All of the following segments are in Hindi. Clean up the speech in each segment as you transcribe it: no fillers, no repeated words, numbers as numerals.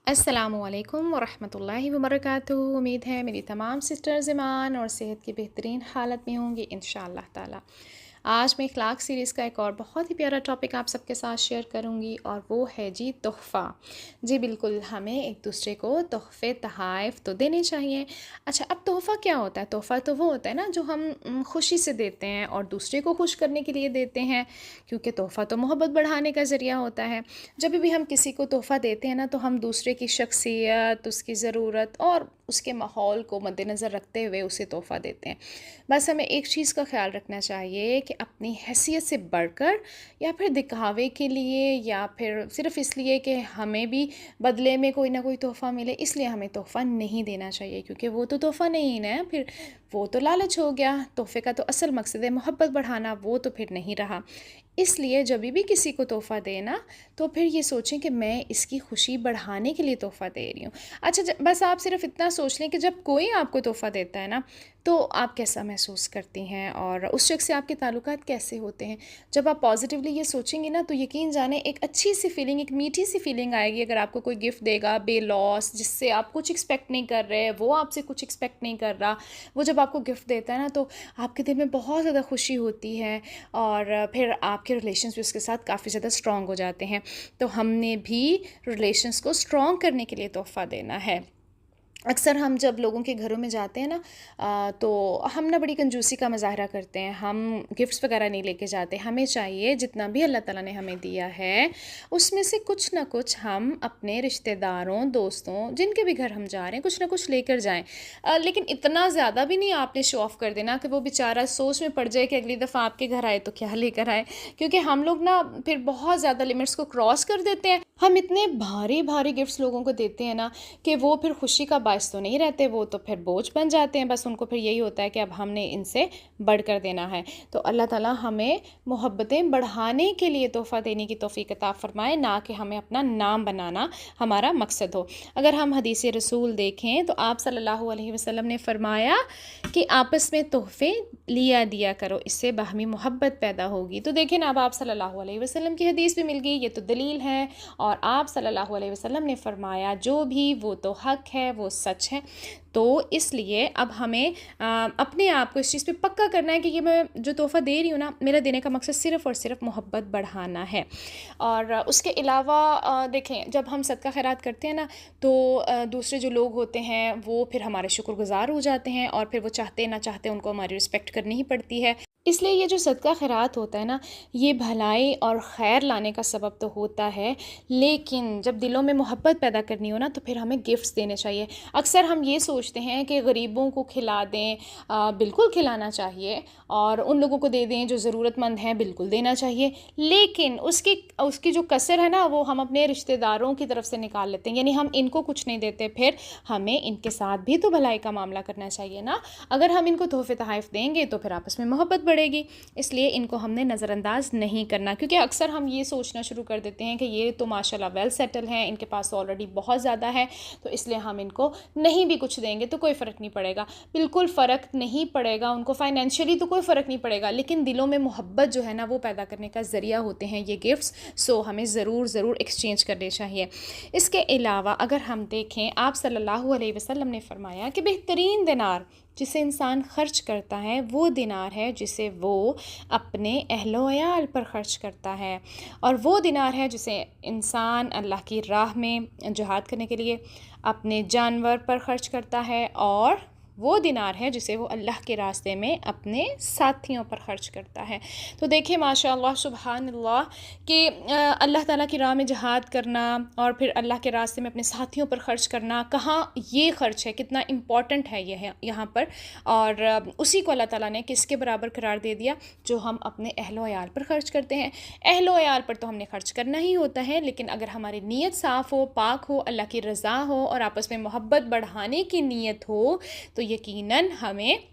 अस्सलामुअलैकुम वरहमतुल्लाहि वबरकातुहू। उम्मीद है मेरी तमाम सिस्टर्स ईमान और सेहत की बेहतरीन हालत में होंगी इंशाअल्लाह ताला। आज मैं इखलाक सीरीज़ का एक और बहुत ही प्यारा टॉपिक आप सबके साथ शेयर करूंगी और वो है जी तोहफ़ा। जी बिल्कुल, हमें एक दूसरे को तोहफ़े तोहफ़ तो देने चाहिए। अच्छा, अब तोहफ़ा क्या होता है? तोहफ़ा तो वो होता है ना जो हम खुशी से देते हैं और दूसरे को खुश करने के लिए देते हैं, क्योंकि तोहफ़ा तो मोहब्बत बढ़ाने का ज़रिया होता है। जब भी हम किसी को तोहफ़ा देते हैं ना, तो हम दूसरे की शख्सियत, उसकी ज़रूरत और उसके माहौल को मद्देनज़र रखते हुए उसे तोहफ़ा देते हैं। बस हमें एक चीज़ का ख़्याल रखना चाहिए कि अपनी हैसियत से बढ़कर या फिर दिखावे के लिए या फिर सिर्फ़ इसलिए कि हमें भी बदले में कोई ना कोई तोहफ़ा मिले, इसलिए हमें तोहफ़ा नहीं देना चाहिए, क्योंकि वो तो तोहफ़ा नहीं है, फिर वो तो लालच हो गया। तोहफ़े का तो असल मकसद है मोहब्बत बढ़ाना, वो तो फिर नहीं रहा। इसलिए जब भी किसी को तोहफ़ा देना, तो फिर ये सोचें कि मैं इसकी खुशी बढ़ाने के लिए तोहफ़ा दे रही हूँ। अच्छा, बस आप सिर्फ़ इतना सोच लें कि जब कोई आपको तोहफ़ा देता है ना, तो आप कैसा महसूस करती हैं और उस शख्स से आपके ताल्लुकात कैसे होते हैं। जब आप पॉजिटिवली ये सोचेंगी ना, तो यकीन जाने एक अच्छी सी फीलिंग, एक मीठी सी फीलिंग आएगी। अगर आपको कोई गिफ्ट देगा बेलौस, जिससे आप कुछ एक्सपेक्ट नहीं कर रहे, वो आपसे कुछ एक्सपेक्ट नहीं कर रहा, वो जब आपको गिफ्ट देता है ना, तो आपके दिल में बहुत ज़्यादा खुशी होती है और फिर आपके रिलेशंस भी उसके साथ काफ़ी ज़्यादा स्ट्रॉन्ग हो जाते हैं। तो हमने भी रिलेशंस को स्ट्रॉन्ग करने के लिए तोहफ़ा देना है। अक्सर हम जब लोगों के घरों में जाते हैं ना, तो हम ना बड़ी कंजूसी का मुज़ाहरा करते हैं। हम गिफ्ट्स वगैरह नहीं लेके जाते। हमें चाहिए जितना भी अल्लाह ताला ने हमें दिया है, उसमें से कुछ ना कुछ हम अपने रिश्तेदारों, दोस्तों, जिनके भी घर हम जा रहे हैं, कुछ ना कुछ लेकर जाएं। लेकिन इतना ज़्यादा भी नहीं आपने शो ऑफ़ कर देना कि वो बेचारा सोच में पड़ जाए कि अगली दफ़ा आपके घर आए तो क्या लेकर आए, क्योंकि हम लोग ना फिर बहुत ज़्यादा लिमिट्स को क्रॉस कर देते हैं। हम इतने भारी भारी गिफ्ट्स लोगों को देते हैं ना कि वो फिर खुशी का बायस तो नहीं रहते, वो तो फिर बोझ बन जाते हैं। बस उनको फिर यही होता है कि अब हमने इनसे बढ़कर देना है। तो अल्लाह ताला हमें मोहब्बतें बढ़ाने के लिए तोहफ़ा देने की तौफ़ीक अता फ़रमाए, ना कि हमें अपना नाम बनाना हमारा मकसद हो। अगर हम हदीस रसूल देखें तो आप सल्लल्लाहु अलैहि वसल्लम ने फ़रमाया कि आपस में तोहफ़े लिया दिया करो, इससे बाहमी मोहब्बत पैदा होगी। तो देखें ना, अब आप सल्लल्लाहु अलैहि वसल्लम की हदीस भी मिल गई, ये तो दलील है। और आप सल्लल्लाहु अलैहि वसल्लम ने फ़रमाया जो भी वो तो हक़ है, वो सच है। तो इसलिए अब हमें अपने आप को इस चीज़ पे पक्का करना है कि ये मैं जो तोहफ़ा दे रही हूँ ना, मेरा देने का मकसद सिर्फ़ और सिर्फ़ मोहब्बत बढ़ाना है। और उसके अलावा देखें, जब हम सदका खैरात करते हैं ना, तो दूसरे जो लोग होते हैं वो फिर हमारे शुक्रगुज़ार हो जाते हैं और फिर वो चाहते ना चाहते उनको हमारी रिस्पेक्ट करनी ही पड़ती है। इसलिए ये जो सदका खैरात होता है ना, ये भलाई और ख़ैर लाने का सबब तो होता है, लेकिन जब दिलों में मोहब्बत पैदा करनी हो ना, तो फिर हमें गिफ्ट्स देने चाहिए। अक्सर हम ये सोचते हैं कि गरीबों को खिला दें, बिल्कुल खिलाना चाहिए, और उन लोगों को दे दें जो ज़रूरतमंद हैं, बिल्कुल देना चाहिए। लेकिन उसकी उसकी जो कसर है ना, वो हम अपने रिश्तेदारों की तरफ से निकाल लेते हैं, यानी हम इनको कुछ नहीं देते, फिर हमें इनके साथ भी तो भलाई का मामला करना चाहिए ना। अगर हम इनको तोहफ़े तोहफ़ देंगे तो फिर आपस में मोहब्बत बढ़ेगी, इसलिए इनको हमने नज़रअंदाज नहीं करना। क्योंकि अक्सर हम ये सोचना शुरू कर देते हैं कि ये तो माशाल्लाह वेल सेटल हैं, इनके पास ऑलरेडी बहुत ज़्यादा है, तो इसलिए हम इनको नहीं भी कुछ देंगे तो कोई फ़र्क नहीं पड़ेगा। बिल्कुल फ़र्क नहीं पड़ेगा, उनको फ़ाइनेंशियली तो कोई फ़र्क नहीं पड़ेगा, लेकिन दिलों में मोहब्बत जो है ना, वो पैदा करने का ज़रिया होते हैं ये गिफ्ट्स। सो हमें ज़रूर एक्सचेंज करने चाहिए। इसके अलावा अगर हम देखें, आप सल्लल्लाहु अलैहि वसल्लम ने फ़रमाया कि बेहतरीन दिनार जिसे इंसान ख़र्च करता है, वो दिनार है जिसे वो अपने अहलो-अयाल पर ख़र्च करता है, और वो दिनार है जिसे इंसान अल्लाह की राह में जिहाद करने के लिए अपने जानवर पर ख़र्च करता है, और वो दिनार है जिसे वो अल्लाह के रास्ते में अपने साथियों पर ख़र्च करता है। तो देखिए माशाअल्लाह सुबहानल्लाह कि अल्लाह ताला की राह में जिहाद करना और फिर अल्लाह के रास्ते में अपने साथियों पर ख़र्च करना, कहाँ ये ख़र्च है, कितना इम्पॉर्टेंट है ये है यहाँ पर। और उसी को अल्लाह ताला ने किसके बराबर करार दे दिया, जो हम अपने अहलो-अयाल पर ख़र्च करते हैं। अहलो-अयाल पर तो हमने ख़र्च करना ही होता है, लेकिन अगर हमारी नीयत साफ़ हो, पाक हो, अल्लाह की रज़ा हो और आपस में मोहब्बत बढ़ाने की नीयत हो, तो यकीनन हमें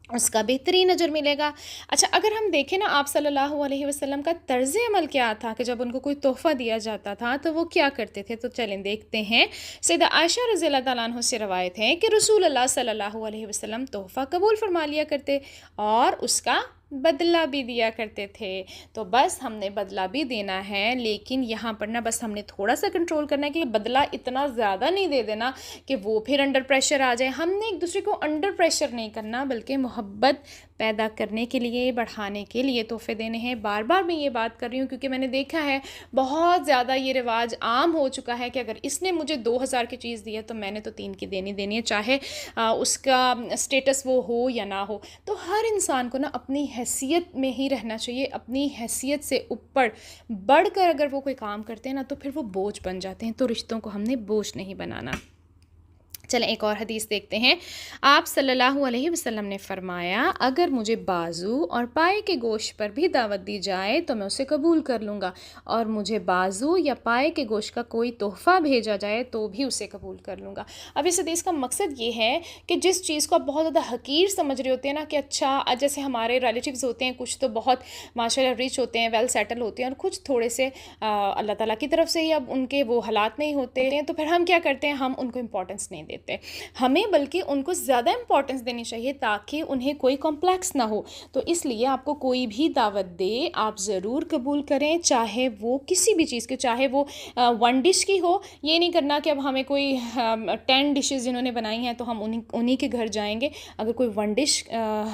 उसका बेहतरीन अजर मिलेगा। अच्छा, अगर हम देखें ना, आप सल्लल्लाहु अलैहि वसल्लम का तर्ज़ अमल क्या था कि जब उनको कोई तोहफ़ा दिया जाता था तो वो क्या करते थे, तो चलें देखते हैं। सैयदा आयशा रज़ियल्लाहु तआला अन्हा से रवायत है कि रसूल अल्लाह सल्लल्लाहु अलैहि वसल्लम तोहफ़ा कबूल फ़रमा लिया करते और उसका बदला भी दिया करते थे। तो बस हमने बदला भी देना है, लेकिन यहाँ पर ना बस हमने थोड़ा-सा कंट्रोल करना है कि बदला इतना ज़्यादा नहीं दे देना कि वो फिर अंडर प्रेशर आ जाए। हमने एक-दूसरे को अंडर प्रेशर नहीं करना, बल्कि मोहब्बत पैदा करने के लिए, बढ़ाने के लिए तोहफ़े देने हैं। बार-बार मैं ये बात कर रही हूँ क्योंकि मैंने देखा है बहुत ज़्यादा ये रिवाज आम हो चुका है कि अगर इसने मुझे 2000 की चीज़ दी है तो मैंने तो 3 की देनी देनी है, चाहे उसका स्टेटस वो हो या ना हो। तो हर इंसान को ना अपनी हैसियत में ही रहना चाहिए। अपनी हैसियत से ऊपर बढ़कर अगर वो कोई काम करते हैं ना तो फिर वो बोझ बन जाते हैं। तो रिश्तों को हमने बोझ नहीं बनाना। चलें एक और हदीस देखते हैं। आप सल्लल्लाहु अलैहि वसल्लम ने फ़रमाया, अगर मुझे बाजू और पाए के गोश्त पर भी दावत दी जाए तो मैं उसे कबूल कर लूँगा, और मुझे बाजू या पाए के गोश्त का कोई तोहफ़ा भेजा जाए तो भी उसे कबूल कर लूँगा। अब इस हदीस का मकसद ये है कि जिस चीज़ को आप बहुत ज़्यादा हकीर समझ रहे होते हैं ना कि अच्छा, जैसे हमारे रिलेटिव्स होते हैं, कुछ तो बहुत माशाल्लाह रिच होते हैं, वेल सेटल होते हैं, और कुछ थोड़े से अल्लाह ताला की तरफ से ही अब उनके वो हालात नहीं होते हैं, तो फिर हम क्या करते हैं, हम उनको इम्पोर्टेंस नहीं देते। हमें बल्कि उनको ज़्यादा इम्पोर्टेंस देनी चाहिए ताकि उन्हें कोई कॉम्प्लेक्स ना हो। तो इसलिए आपको कोई भी दावत दे, आप ज़रूर कबूल करें, चाहे वो किसी भी चीज़ की, चाहे वो 1 डिश की हो। ये नहीं करना कि अब हमें कोई 10 डिशेज़ जिन्होंने बनाई हैं तो हम उन्हीं के घर जाएंगे। अगर कोई 1 डिश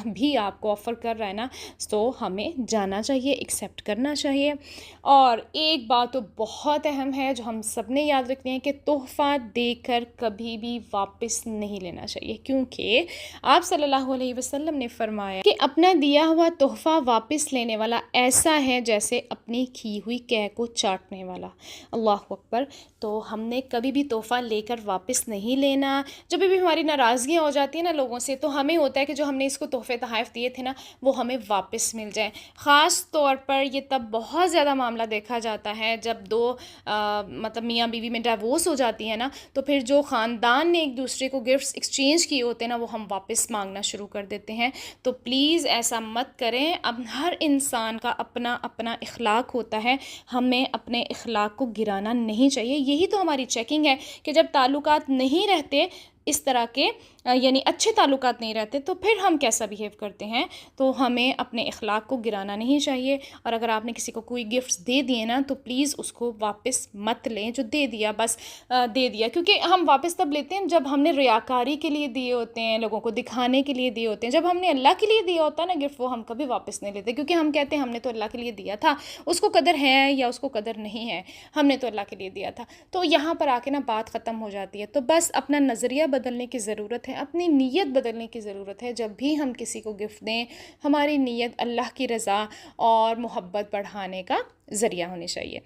भी आपको ऑफ़र कर रहा है ना, तो हमें जाना चाहिए, एक्सेप्ट करना चाहिए। और एक बात तो बहुत अहम है जो हम सब ने याद रखनी है कि तोहफ़ा देकर कभी भी वापस नहीं लेना चाहिए, क्योंकि आप सल्लल्लाहु अलैहि वसल्लम ने फरमाया कि अपना दिया हुआ तोहफ़ा वापस लेने वाला ऐसा है जैसे अपनी खी हुई कैं को चाटने वाला। अल्लाह अकबर। तो हमने कभी भी तोहफ़ा लेकर वापस नहीं लेना। जब भी हमारी नाराज़गियाँ हो जाती है ना लोगों से, तो हमें होता है कि जो हमने इसको तोहफ़े तोहफ़ दिए थे ना, वो हमें वापस मिल जाए। ख़ास तौर पर ये तब बहुत ज़्यादा मामला देखा जाता है जब दो मतलब मियाँ बीवी में डिवोर्स हो जाती है ना, तो फिर जो ख़ानदान ने एक दूसरे को गिफ्ट्स एक्सचेंज किए होते हैं ना, वो हम वापस मांगना शुरू कर देते हैं। तो प्लीज़ ऐसा मत करें। अब हर इंसान का अपना अपना इखलाक होता है, हमें अपने इखलाक को गिराना नहीं चाहिए। यही तो हमारी चेकिंग है कि जब ताल्लुकात नहीं रहते इस तरह के, यानी अच्छे ताल्लुकात नहीं रहते, तो फिर हम कैसा बिहेव करते हैं। तो हमें अपने इखलाक को गिराना नहीं चाहिए। और अगर आपने किसी को कोई गिफ्ट्स दे दिए ना, तो प्लीज़ उसको वापस मत लें। जो दे दिया बस दे दिया, क्योंकि हम वापस तब लेते हैं जब हमने रियाकारी के लिए दिए होते हैं, लोगों को दिखाने के लिए दिए होते हैं। जब हमने अल्लाह के लिए दिया होता है ना गिफ्ट, वो हम कभी वापस नहीं लेते, क्योंकि हम कहते हैं हमने तो अल्लाह के लिए दिया था, उसको कदर है या उसको कदर नहीं है, हमने तो अल्लाह के लिए दिया था। तो यहाँ पर आके ना बात ख़त्म हो जाती है। तो बस अपना नज़रिया बदलने की ज़रूरत है, अपनी नीयत बदलने की ज़रूरत है। जब भी हम किसी को गिफ्ट दें, हमारी नीयत अल्लाह की रज़ा और मोहब्बत बढ़ाने का ज़रिया होनी चाहिए।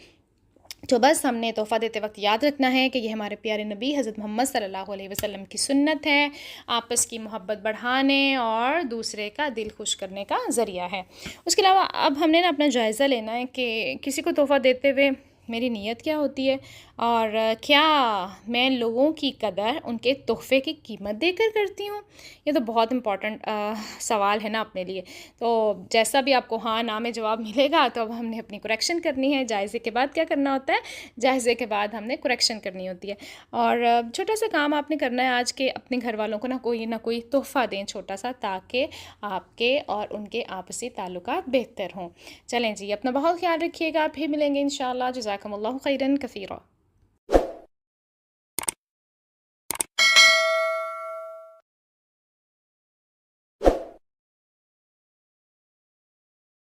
तो बस हमने तोहफ़ा देते वक्त याद रखना है कि ये हमारे प्यारे नबी हज़रत मोहम्मद सल्लल्लाहु अलैहि वसल्लम की सुन्नत है, आपस की मोहब्बत बढ़ाने और दूसरे का दिल खुश करने का ज़रिया है। उसके अलावा अब हमने ना अपना जायज़ा लेना है कि किसी को तोहफ़ा देते हुए मेरी नीयत क्या होती है, और क्या मैं लोगों की कदर उनके तोहफ़े की कीमत देकर करती हूँ। ये तो बहुत इम्पॉर्टेंट सवाल है ना अपने लिए। तो जैसा भी आपको हाँ ना में जवाब मिलेगा, तो अब हमने अपनी करेक्शन करनी है। जायज़े के बाद क्या करना होता है, जायज़े के बाद हमने करेक्शन करनी होती है। और छोटा सा काम आपने करना है आज के, अपने घर वालों को ना कोई तोहफ़ा दें छोटा सा, ताकि आपके और उनके आपसी ताल्लुकात बेहतर हों। चलें जी, अपना बहुत ख्याल रखिएगा, फिर मिलेंगे इंशाअल्लाह। जज़ाकमुल्लाहु खैरन कसीरा।